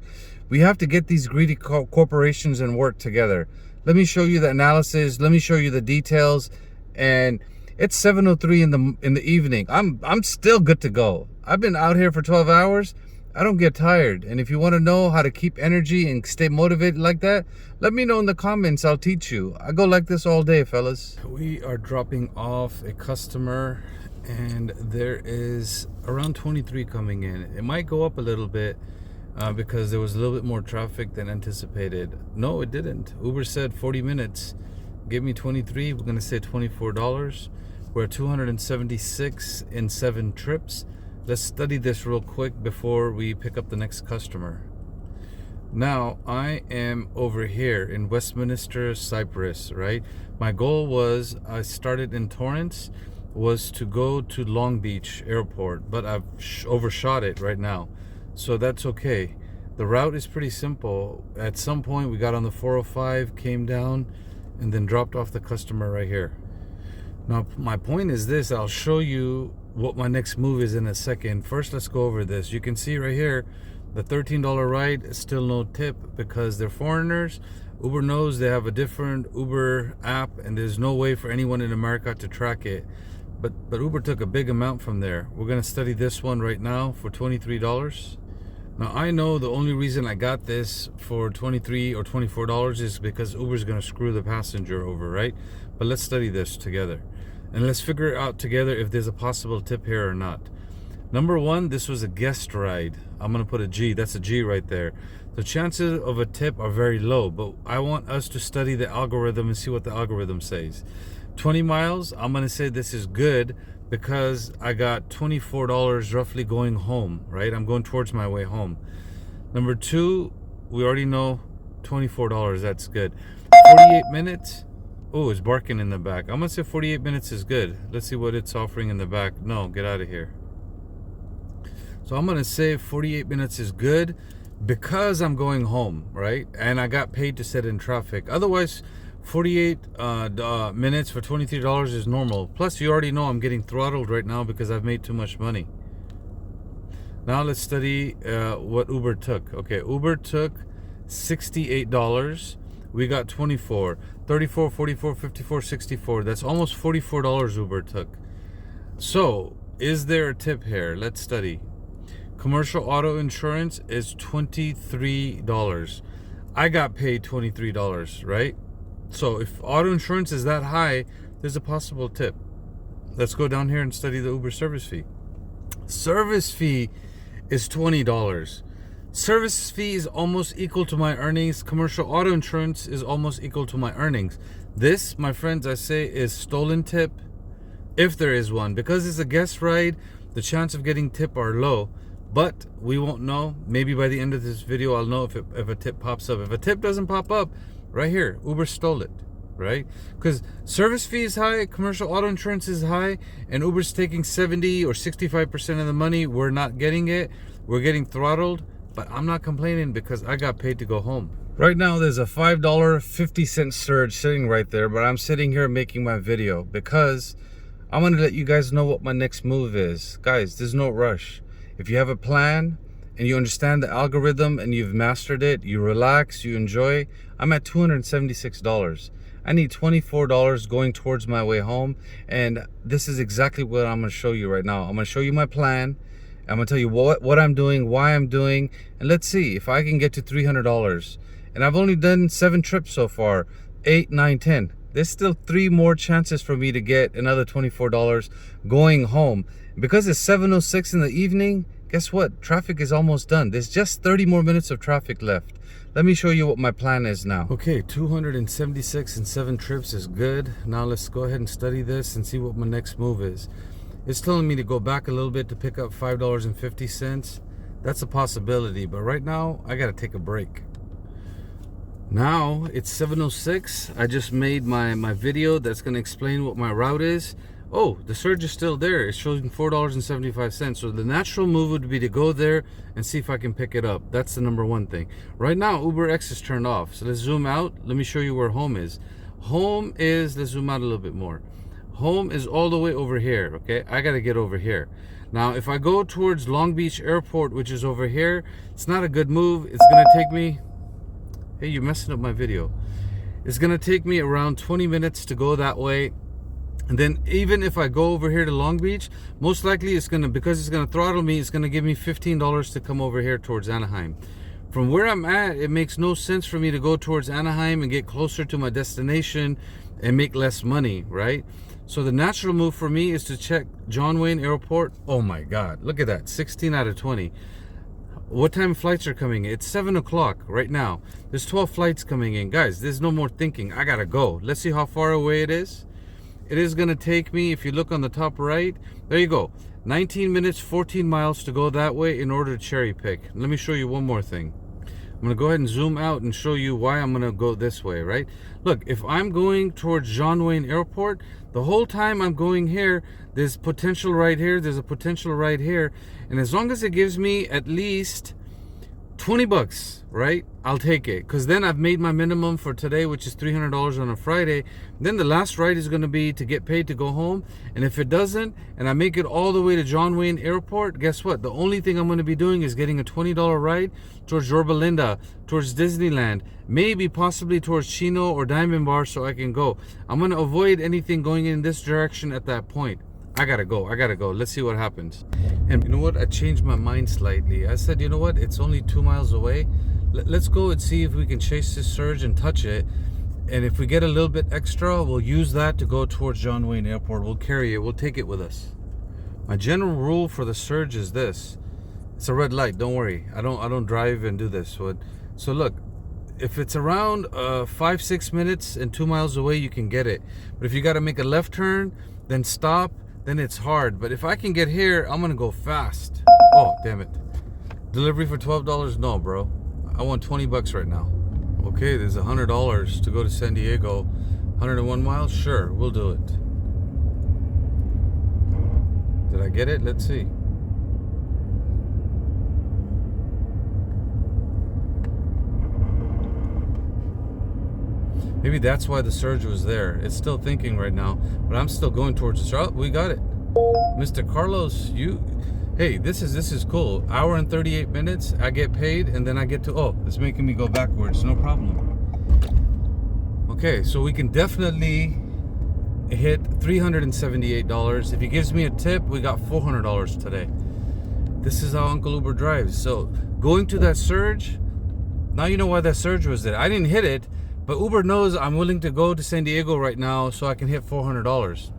we have to get these greedy corporations and work together. Let me show you the analysis. Let me show you the details. And it's 7:03 in the evening. I'm still good to go. I've been out here for 12 hours. I don't get tired. And if you want to know how to keep energy and stay motivated like that, let me know in the comments. I'll teach you. I go like this all day, fellas. We are dropping off a customer and there is around 23 coming in. It might go up a little bit because there was a little bit more traffic than anticipated. No, it didn't. Uber said 40 minutes. Give me 23. We're going to say $24. We're at 276 in 7 trips. Let's study this real quick before we pick up the next customer. Now, I am over here in Westminster, Cyprus, right? My goal was, I started in Torrance, was to go to Long Beach Airport, but I've overshot it right now. So that's okay. The route is pretty simple. At some point, we got on the 405, came down, and then dropped off the customer right here. Now, my point is this. I'll show you what my next move is in a second. First, let's go over this. You can see right here, the $13 ride is still no tip because they're foreigners. Uber knows they have a different Uber app and there's no way for anyone in America to track it. But Uber took a big amount from there. We're gonna study this one right now for $23. Now, I know the only reason I got this for $23 or $24 is because Uber's gonna screw the passenger over, right? But let's study this together. and let's figure out together if there's a possible tip here or not. Number one, this was a guest ride. I'm gonna put a G. That's a G right there. The chances of a tip are very low, but I want us to study the algorithm and see what the algorithm says. 20 miles, I'm gonna say this is good because I got $24 roughly going home, right? I'm going towards my way home. Number two, we already know $24, that's good. 48 minutes, oh, it's barking in the back. I'm gonna say 48 minutes is good. Let's see what it's offering in the back. No, get out of here. So I'm gonna say 48 minutes is good because I'm going home, right? And I got paid to sit in traffic. Otherwise, 48 minutes for $23 is normal. Plus, you already know I'm getting throttled right now because I've made too much money. Now let's study what Uber took. Okay, Uber took $68. We got 24, 34, 44, 54, 64. That's almost $44 Uber took. So, is there a tip here? Let's study. Commercial auto insurance is $23. I got paid $23, right? So if auto insurance is that high, there's a possible tip. Let's go down here and study the Uber service fee. Service fee is $20. Service fee is almost equal to my earnings. Commercial auto insurance is almost equal to my earnings. This, my friends, I say is stolen tip, if there is one. Because it's a guest ride, the chance of getting tip are low. But we won't know. Maybe by the end of this video, I'll know if a tip pops up. If a tip doesn't pop up, right here, Uber stole it, right? Because service fee is high, commercial auto insurance is high, and Uber's taking 70 or 65% of the money. We're not getting it. We're getting throttled, but I'm not complaining because I got paid to go home. Right now, there's a $5.50 surge sitting right there, but I'm sitting here making my video because I'm going to let you guys know what my next move is. Guys, there's no rush. If you have a plan and you understand the algorithm and you've mastered it, you relax, you enjoy. I'm at $276. I need $24 going towards my way home. And this is exactly what I'm going to show you right now. I'm going to show you my plan. I'm going to tell you what I'm doing, why I'm doing. And let's see if I can get to $300. And I've only done 7 trips so far, 8, 9, 10. There's still 3 more chances for me to get another $24 going home. Because it's 7:06 in the evening, guess what? Traffic is almost done. There's just 30 more minutes of traffic left. Let me show you what my plan is now. Okay, 276 and 7 trips is good. Now let's go ahead and study this and see what my next move is. It's telling me to go back a little bit to pick up $5.50. That's a possibility, but right now I gotta take a break. Now it's 7:06. I just made my video that's gonna explain what my route is. Oh, the surge is still there. It's showing $4.75. So the natural move would be to go there and see if I can pick it up. That's the number one thing. Right now, Uber X is turned off. So let's zoom out. Let me show you where home is. Home is, let's zoom out a little bit more. Home is all the way over here, okay? I got to get over here. Now, if I go towards Long Beach Airport, which is over here, it's not a good move. It's going to take me... Hey, you're messing up my video. It's going to take me around 20 minutes to go that way. And then even if I go over here to Long Beach, most likely it's gonna, because it's gonna throttle me, it's gonna give me $15 to come over here towards Anaheim. From where I'm at, it makes no sense for me to go towards Anaheim and get closer to my destination and make less money, right? So the natural move for me is to check John Wayne Airport. Oh my God, look at that, 16 out of 20. What time flights are coming in? It's 7 o'clock right now. There's 12 flights coming in. Guys, there's no more thinking. I gotta go. Let's see how far away it is. It is going to take me, if you look on the top right, there you go, 19 minutes, 14 miles to go that way in order to cherry pick. Let me show you one more thing. I'm going to go ahead and zoom out and show you why I'm going to go this way, right? Look, if I'm going towards John Wayne Airport, the whole time I'm going here, there's potential right here, there's a potential right here. And as long as it gives me at least 20 bucks, right? I'll take it, because then I've made my minimum for today, which is $300 on a Friday. Then the last ride is going to be to get paid to go home. And if it doesn't, and I make it all the way to John Wayne Airport, guess what? The only thing I'm going to be doing is getting a $20 ride towards Yorba Linda, towards Disneyland, maybe possibly towards Chino or Diamond Bar, so I can go. I'm going to avoid anything going in this direction at that point. I gotta go. Let's see what happens. And you know what? I changed my mind slightly. I said, you know what? It's only 2 miles away. Let's go and see if we can chase this surge and touch it. And if we get a little bit extra, we'll use that to go towards John Wayne Airport. We'll carry it. We'll take it with us. My general rule for the surge is this. It's a red light. Don't worry. I don't drive and do this. So look, if it's around 5-6 minutes and 2 miles away, you can get it. But if you got to make a left turn, then stop, then it's hard. But if I can get here, I'm gonna go fast. Oh, damn it. Delivery for $12? No, bro. I want 20 bucks right now. Okay, there's $100 to go to San Diego. 101 miles? Sure, we'll do it. Did I get it? Let's see. Maybe that's why the surge was there. It's still thinking right now, but I'm still going towards the surge. Oh, we got it. Mr. Carlos, hey, this is cool. Hour and 38 minutes, I get paid, and then I get to, oh, it's making me go backwards, no problem. Okay, so we can definitely hit $378. If he gives me a tip, we got $400 today. This is how Uncle Uber drives. So going to that surge, now you know why that surge was there. I didn't hit it, but Uber knows I'm willing to go to San Diego right now so I can hit $400.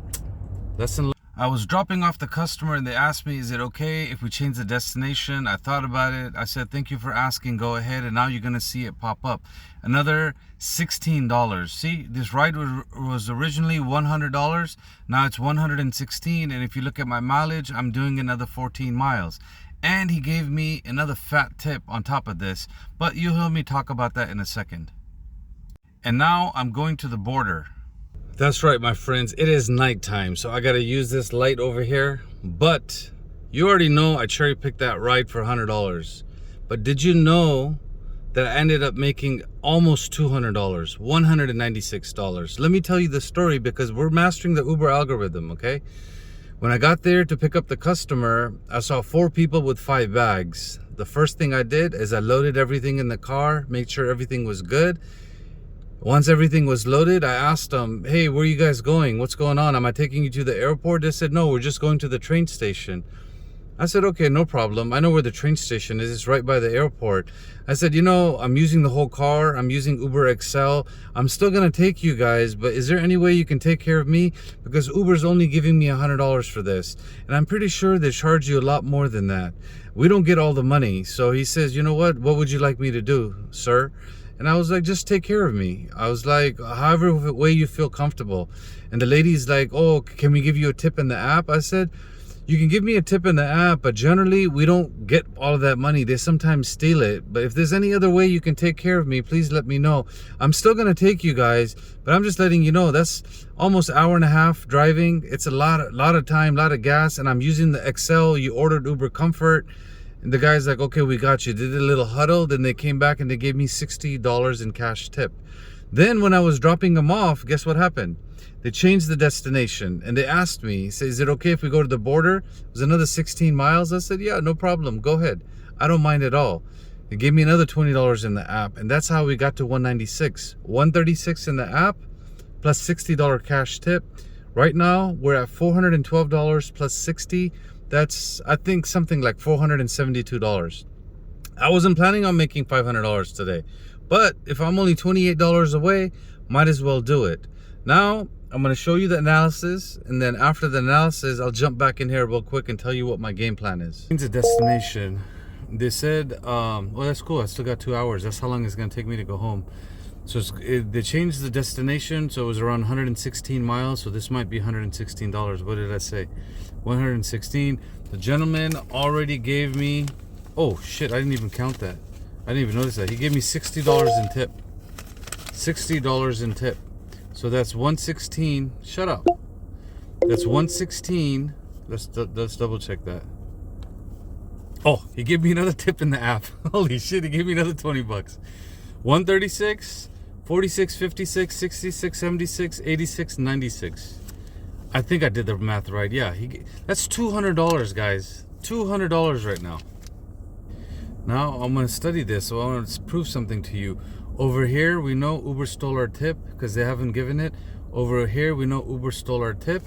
Lesson learned. I was dropping off the customer and they asked me, is it okay if we change the destination? I thought about it. I said, thank you for asking, go ahead. And now you're gonna see it pop up. Another $16. See, this ride was originally $100. Now it's $116. And if you look at my mileage, I'm doing another 14 miles. And he gave me another fat tip on top of this. But you'll hear me talk about that in a second. And now I'm going to the border. That's right, my friends. It is nighttime, so I gotta use this light over here. But you already know I cherry picked that ride for $100. But did you know that I ended up making almost $200, $196? Let me tell you the story because we're mastering the Uber algorithm, okay? When I got there to pick up the customer, I saw 4 people with 5 bags. The first thing I did is I loaded everything in the car, made sure everything was good. Once everything was loaded, I asked them, hey, where are you guys going? What's going on? Am I taking you to the airport? They said, no, we're just going to the train station. I said, okay, no problem. I know where the train station is. It's right by the airport. I said, you know, I'm using the whole car. I'm using Uber XL. I'm still going to take you guys, but is there any way you can take care of me? Because Uber's only giving me $100 for this. And I'm pretty sure they charge you a lot more than that. We don't get all the money. So he says, you know what? What would you like me to do, sir? And I was like, just take care of me. I was like, however way you feel comfortable. And the lady's like, oh, can we give you a tip in the app? I said, you can give me a tip in the app, but generally we don't get all of that money. They sometimes steal it. But if there's any other way you can take care of me, please let me know. I'm still gonna take you guys, but I'm just letting you know that's almost an hour and a half driving. It's a lot of time, a lot of gas, and I'm using the XL. You ordered Uber Comfort. And the guy's like, okay, we got you. Did a little huddle. Then they came back and they gave me $60 in cash tip. Then when I was dropping them off, guess what happened? They changed the destination and they asked me, say, is it okay if we go to the border? It was another 16 miles. I said, yeah, no problem. Go ahead. I don't mind at all. They gave me another $20 in the app. And that's how we got to 196. 136 in the app plus $60 cash tip. Right now, we're at $412 plus 60. That's, I think, something like $472. I wasn't planning on making $500 today. But if I'm only $28 away, might as well do it. Now, I'm going to show you the analysis. And then after the analysis, I'll jump back in here real quick and tell you what my game plan is. It's a destination. They said, well, that's cool. I still got 2 hours. That's how long it's going to take me to go home. So they changed the destination. So it was around 116 miles. So this might be $116. What did I say? 116. The gentleman already gave me, oh shit, I didn't even count that. I didn't even notice that. He gave me $60 in tip. $60 in tip. So that's 116. Shut up. That's 116. Let's double check that. Oh, he gave me another tip in the app. Holy shit, he gave me another 20 bucks. 136, 46, 56, 66, 76, 86, 96. I think I did the math right. Yeah, that's $200, guys. $200 right now. Now I'm gonna study this, so I want to prove something to you. Over here, we know Uber stole our tip because they haven't given it. Over here, we know Uber stole our tip,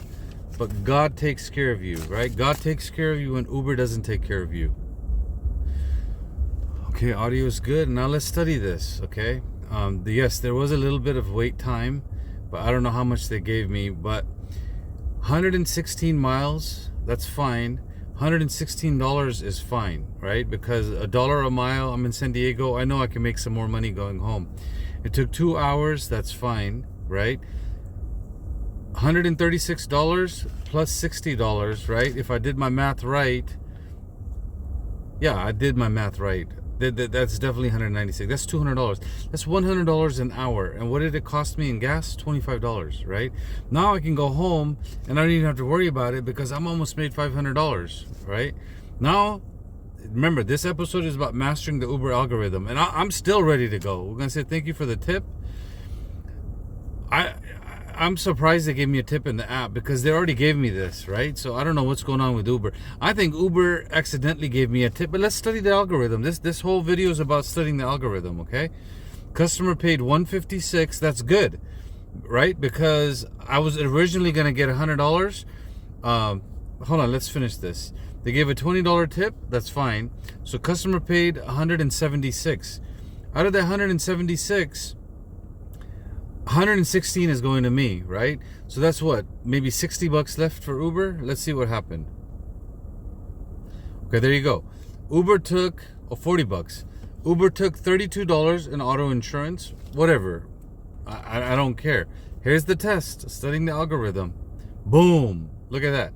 but God takes care of you, right? God takes care of you when Uber doesn't take care of you. Okay, audio is good. Now let's study this, okay? Yes, there was a little bit of wait time, but I don't know how much they gave me. But 116 miles, that's fine. $116 is fine, right? Because $1 a mile, I'm in San Diego, I know I can make some more money going home. It took 2 hours, that's fine, right? $136 plus $60, right? If I did my math right, yeah, I did my math right. That's definitely $196. That's $200. That's $100 an hour. And what did it cost me in gas? $25, right? Now I can go home and I don't even have to worry about it because I'm almost made $500, right? Now, remember, this episode is about mastering the Uber algorithm, and I'm still ready to go. We're gonna say thank you for the tip. I'm surprised they gave me a tip in the app because they already gave me this, right? So I don't know what's going on with Uber. I think Uber accidentally gave me a tip, but let's study the algorithm. This whole video is about studying the algorithm, okay? Customer paid $156. That's good, right? Because I was originally going to get $100. Hold on, let's finish this. They gave a $20 tip. That's fine. So customer paid $176. Out of that $176, 116 is going to me, right? So that's what, maybe $60 left for Uber. Let's see what happened. Okay, there you go. Uber took $40. Uber took $32 in auto insurance. Whatever, I don't care. Here's the test, studying the algorithm. Boom, look at that.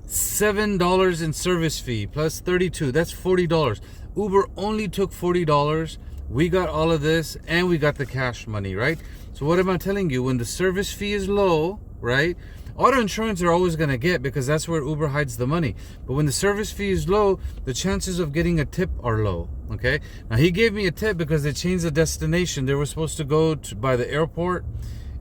$7 in service fee plus $32, that's $40. Uber only took $40. We got all of this and we got the cash money, right? So what am I telling you? When the service fee is low, right? Auto insurance are always going to get because that's where Uber hides the money. But when the service fee is low, the chances of getting a tip are low, okay? Now, he gave me a tip because they changed the destination. They were supposed to go by the airport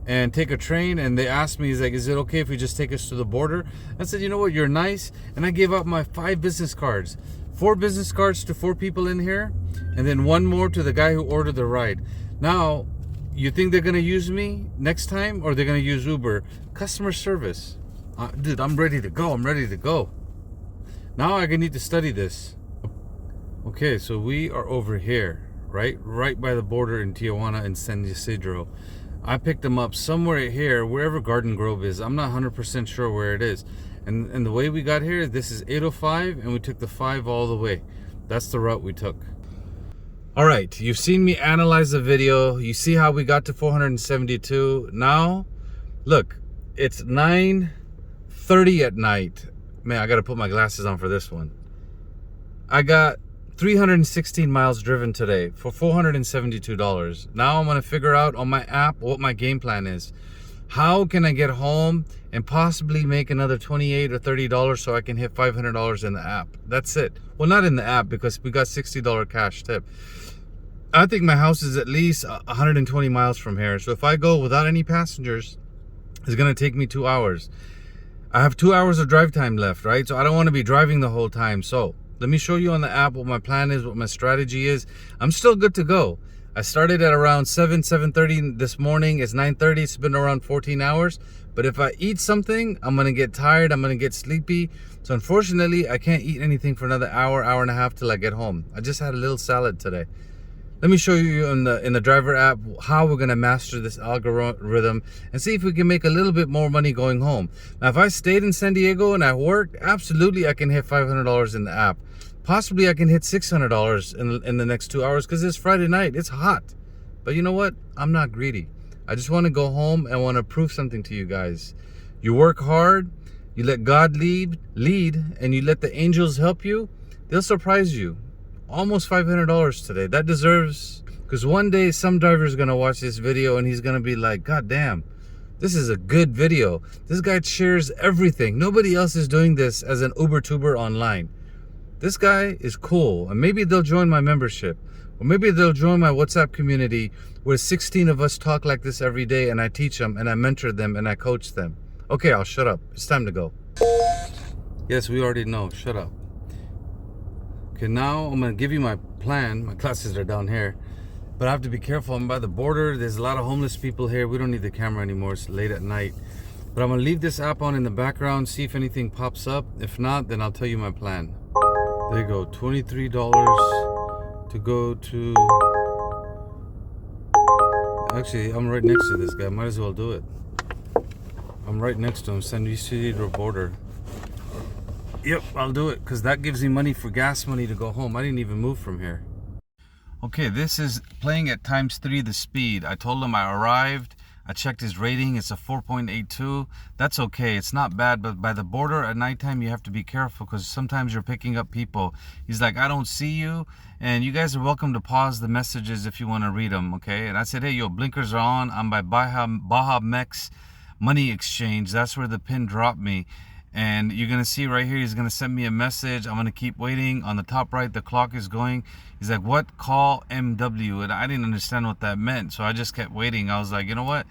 and take a train, and they asked me, he's like, is it okay if we just take us to the border? I said, you know what, you're nice. And I gave out my 5 business cards. 4 business cards to 4 people in here, and then 1 more to the guy who ordered the ride. Now, you think they're gonna use me next time, or they're gonna use Uber? Customer service. Dude, I'm ready to go. I'm ready to go. Now I need to study this. Okay, so we are over here, right by the border in Tijuana and San Ysidro. I picked them up somewhere here, wherever Garden Grove is. I'm not 100% sure where it is. And the way we got here, this is 805, and we took the 5 all the way. That's the route we took. All right, you've seen me analyze the video. You see how we got to 472. Now, look, it's 9:30 at night. Man, I got to put my glasses on for this one. I got 316 miles driven today for $472. Now I'm going to figure out on my app what my game plan is. How can I get home and possibly make another $28 or $30 so I can hit $500 in the app? That's it. Well, not in the app because we got $60 cash tip. I think my house is at least 120 miles from here. So if I go without any passengers, it's going to take me 2 hours. I have 2 hours of drive time left, right? So I don't want to be driving the whole time. So let me show you on the app what my plan is, what my strategy is. I'm still good to go. I started at around 7:30 this morning. It's 9:30. It's been around 14 hours. But if I eat something, I'm going to get tired. I'm going to get sleepy. So unfortunately, I can't eat anything for another hour and a half till I get home. I just had a little salad today. Let me show you in the driver app how we're going to master this algorithm and see if we can make a little bit more money going home. Now, if I stayed in San Diego and I worked, absolutely I can hit $500 in the app. Possibly I can hit $600 in the next 2 hours because it's Friday night. It's hot. But you know what? I'm not greedy. I just want to go home and want to prove something to you guys. You work hard, you let God lead, and you let the angels help you, they'll surprise you. Almost $500 today. That deserves, because one day some driver is going to watch this video and he's going to be like, God damn, this is a good video. This guy shares everything. Nobody else is doing this as an Uber tuber online. This guy is cool, and maybe they'll join my membership, or maybe they'll join my WhatsApp community where 16 of us talk like this every day, and I teach them and I mentor them and I coach them. Okay, I'll shut up. It's time to go. Yes, we already know. Shut up. Okay, now I'm going to give you my plan. My glasses are down here, but I have to be careful. I'm by the border. There's a lot of homeless people here. We don't need the camera anymore. It's late at night. But I'm going to leave this app on in the background, see if anything pops up. If not, then I'll tell you my plan. There you go, $23 to go to Actually, I'm right next to this guy. Might as well do it. I'm right next to him. San Isidro border. Yep, I'll do it because that gives me money for gas money to go home. I didn't even move from here. Okay, this is playing at ×3 the speed. I told him I arrived. I checked his rating. It's a 4.82. That's okay. It's not bad, but by the border at nighttime, you have to be careful because sometimes you're picking up people. He's like, I don't see you, and you guys are welcome to pause the messages if you want to read them, okay? And I said, hey, yo, blinkers are on. I'm by Baja Mex Money Exchange. That's where the pin dropped me. And you're gonna see right here, he's gonna send me a message. I'm gonna keep waiting. On the top right, the clock is going. He's like, what? Call MW. And I didn't understand what that meant, so I just kept waiting. I was like, you know what,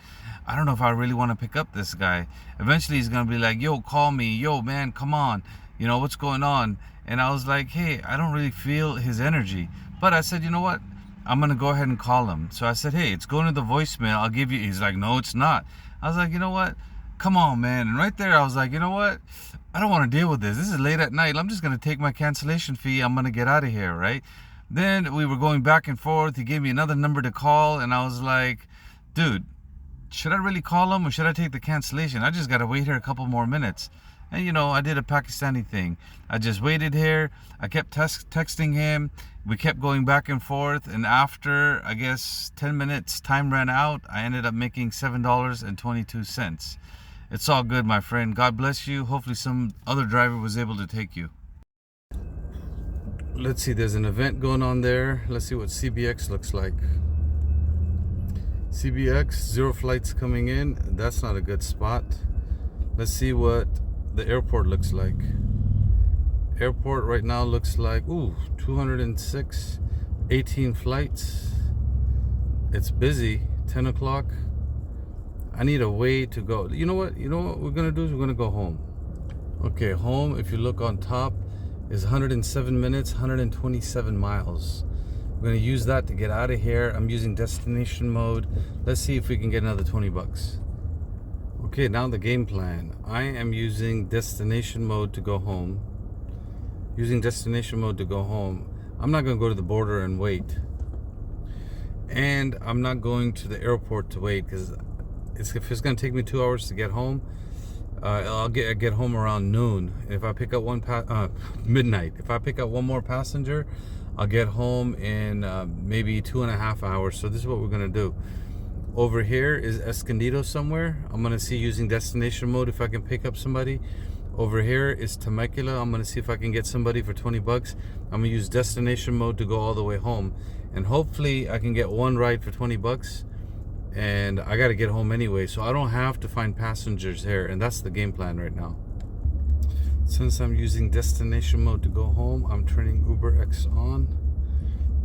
I don't know if I really want to pick up this guy. Eventually he's gonna be like, yo, call me. Yo, man, come on, you know, what's going on? And I was like, hey, I don't really feel his energy. But I said, you know what, I'm gonna go ahead and call him. So I said, hey, it's going to the voicemail, I'll give you. He's like, no, it's not. I was like, you know what, come on, man. And right there I was like, you know what, I don't want to deal with this. This is late at night. I'm just going to take my cancellation fee. I'm going to get out of here, right? Then we were going back and forth. He gave me another number to call, and I was like, dude, should I really call him or should I take the cancellation? I just got to wait here a couple more minutes. And you know, I did a Pakistani thing. I just waited here. I kept texting him. We kept going back and forth, and after, I guess, 10 minutes, time ran out. I ended up making $7.22. It's all good, my friend. God bless you. Hopefully some other driver was able to take you. Let's see, there's an event going on there. Let's see what CBX looks like. CBX, 0 flights coming in. That's not a good spot. Let's see what the airport looks like. Airport right now looks like, ooh, 206, 18 flights. It's busy, 10 o'clock. I need a way to go. You know what we're gonna do is we're gonna go home. Okay, home, if you look on top, is 107 minutes, 127 miles. We're gonna use that to get out of here. I'm using destination mode. Let's see if we can get another 20 bucks. Okay, now the game plan. I am using destination mode to go home. Using destination mode to go home. I'm not gonna go to the border and wait. And I'm not going to the airport to wait because if it's gonna take me 2 hours to get home, I'll get home around noon. If I pick up midnight. If I pick up one more passenger, I'll get home in maybe 2.5 hours. So this is what we're gonna do. Over here is Escondido somewhere. I'm gonna see using destination mode if I can pick up somebody. Over here is Temecula. I'm gonna see if I can get somebody for 20 bucks. I'm gonna use destination mode to go all the way home, and hopefully I can get one ride for 20 bucks. And I gotta get home anyway, so I don't have to find passengers here, and that's the game plan right now. Since I'm using destination mode to go home, I'm turning UberX on.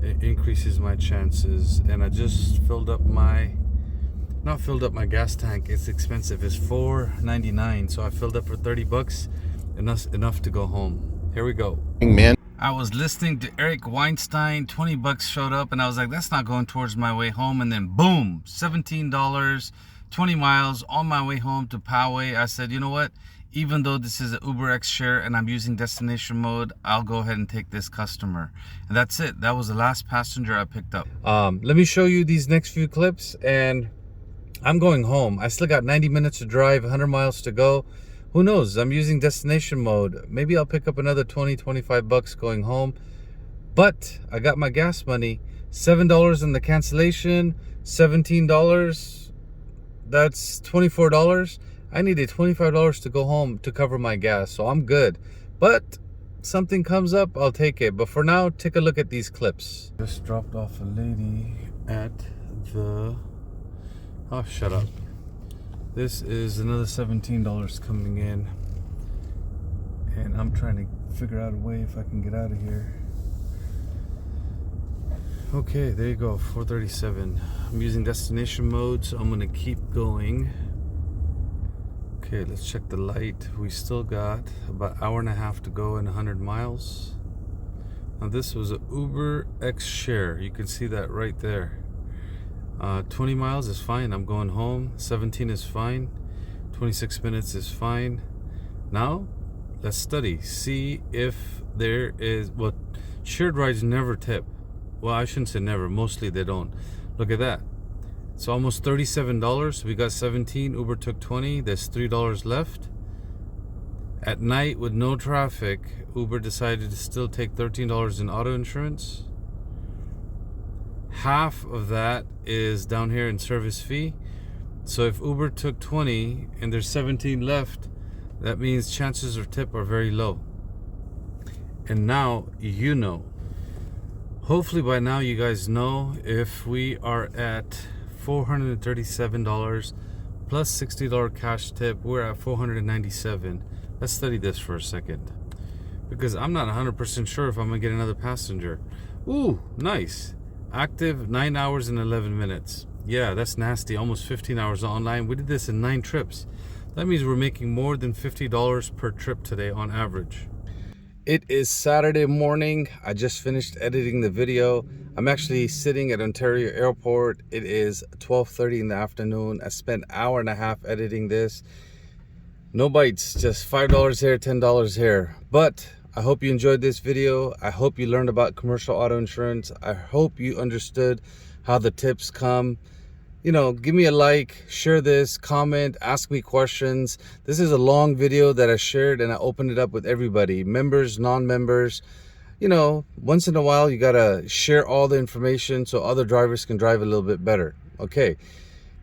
It increases my chances, and I just filled up my gas tank. It's expensive. It's $4.99, so I filled up for 30 bucks, enough to go home. Here we go. Man, I was listening to Eric Weinstein. 20 bucks showed up, and I was like, that's not going towards my way home. And then boom, $17, 20 miles on my way home to Poway. I said, you know what, even though this is an UberX share and I'm using destination mode, I'll go ahead and take this customer. And that's it. That was the last passenger I picked up. Let me show you these next few clips, and I'm going home. I still got 90 minutes to drive, 100 miles to go. Who knows? I'm using destination mode. Maybe I'll pick up another 20, 25 bucks going home. But I got my gas money. $7 in the cancellation, $17. That's $24. I needed $25 to go home to cover my gas, so I'm good. But something comes up, I'll take it. But for now, take a look at these clips. Just dropped off a lady at the... Oh, shut up. This is another $17 coming in, and I'm trying to figure out a way if I can get out of here. Okay, there you go, 437. I'm using destination mode, so I'm gonna keep going. Okay, let's check the light. We still got about 1.5 hours to go and 100 miles. Now this was an UberX share. You can see that right there. 20 miles is fine. I'm going home. 17 is fine. 26 minutes is fine. Now, let's study. See if there is... Well, shared rides never tip. Well, I shouldn't say never. Mostly they don't. Look at that. So almost $37. We got 17. Uber took 20. There's $3 left. At night with no traffic, Uber decided to still take $13 in auto insurance. Half of that is down here in service fee. So if Uber took 20 and there's 17 left, that means chances of tip are very low. And now you know. Hopefully by now you guys know if we are at $437 plus $60 cash tip, we're at $497. Let's study this for a second, because I'm not 100% sure if I'm gonna get another passenger. Ooh, nice. Active 9 hours and 11 minutes. Yeah, that's nasty. Almost 15 hours online. We did this in 9 trips. That means we're making more than $50 per trip today on average. It is Saturday morning. I just finished editing the video. I'm actually sitting at Ontario Airport. It is 12:30 in the afternoon. I spent an hour and a half editing this. No bites, just $5 here, $10 here. But I hope you enjoyed this video. I hope you learned about commercial auto insurance. I hope you understood how the tips come. You know, give me a like, share this, comment, ask me questions. This is a long video that I shared and I opened it up with everybody, members, non-members. You know, once in a while you gotta share all the information so other drivers can drive a little bit better. Okay,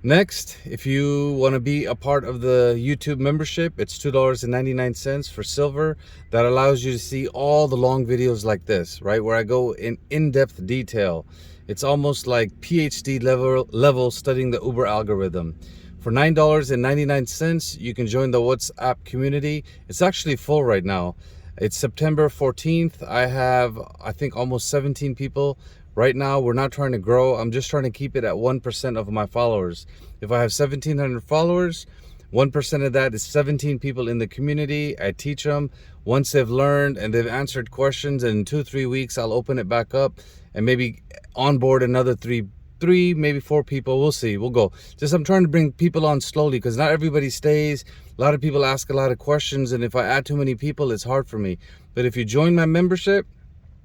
next, if you want to be a part of the YouTube membership, it's $2.99 for silver. That allows you to see all the long videos like this, right, where I go in in-depth detail. It's almost like PhD level studying the Uber algorithm. For $9.99, you can join the WhatsApp community. It's actually full right now. It's September 14th. I have, I think, almost 17 people. Right now, we're not trying to grow. I'm just trying to keep it at 1% of my followers. If I have 1,700 followers, 1% of that is 17 people in the community. I teach them. Once they've learned and they've answered questions, in 2-3 weeks, I'll open it back up and maybe onboard another three, maybe 4 people. We'll see. We'll go. Just I'm trying to bring people on slowly because not everybody stays. A lot of people ask a lot of questions, and if I add too many people, it's hard for me. But if you join my membership,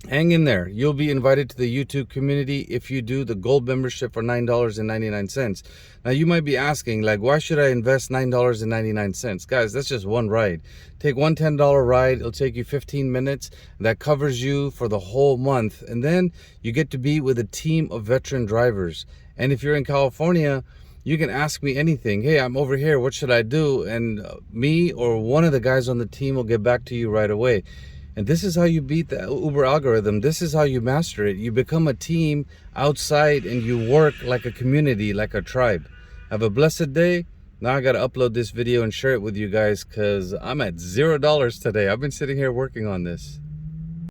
hang in there. You'll be invited to the YouTube community if you do the gold membership for $9.99. Now you might be asking, like, why should I invest $9.99? Guys, that's just one ride. Take one $10 ride. It'll take you 15 minutes. That covers you for the whole month. And then you get to be with a team of veteran drivers. And if you're in California, you can ask me anything. Hey, I'm over here. What should I do? And me or one of the guys on the team will get back to you right away. And this is how you beat the Uber algorithm. This is how you master it. You become a team outside and you work like a community, like a tribe. Have a blessed day. Now I got to upload this video and share it with you guys because I'm at $0 today. I've been sitting here working on this.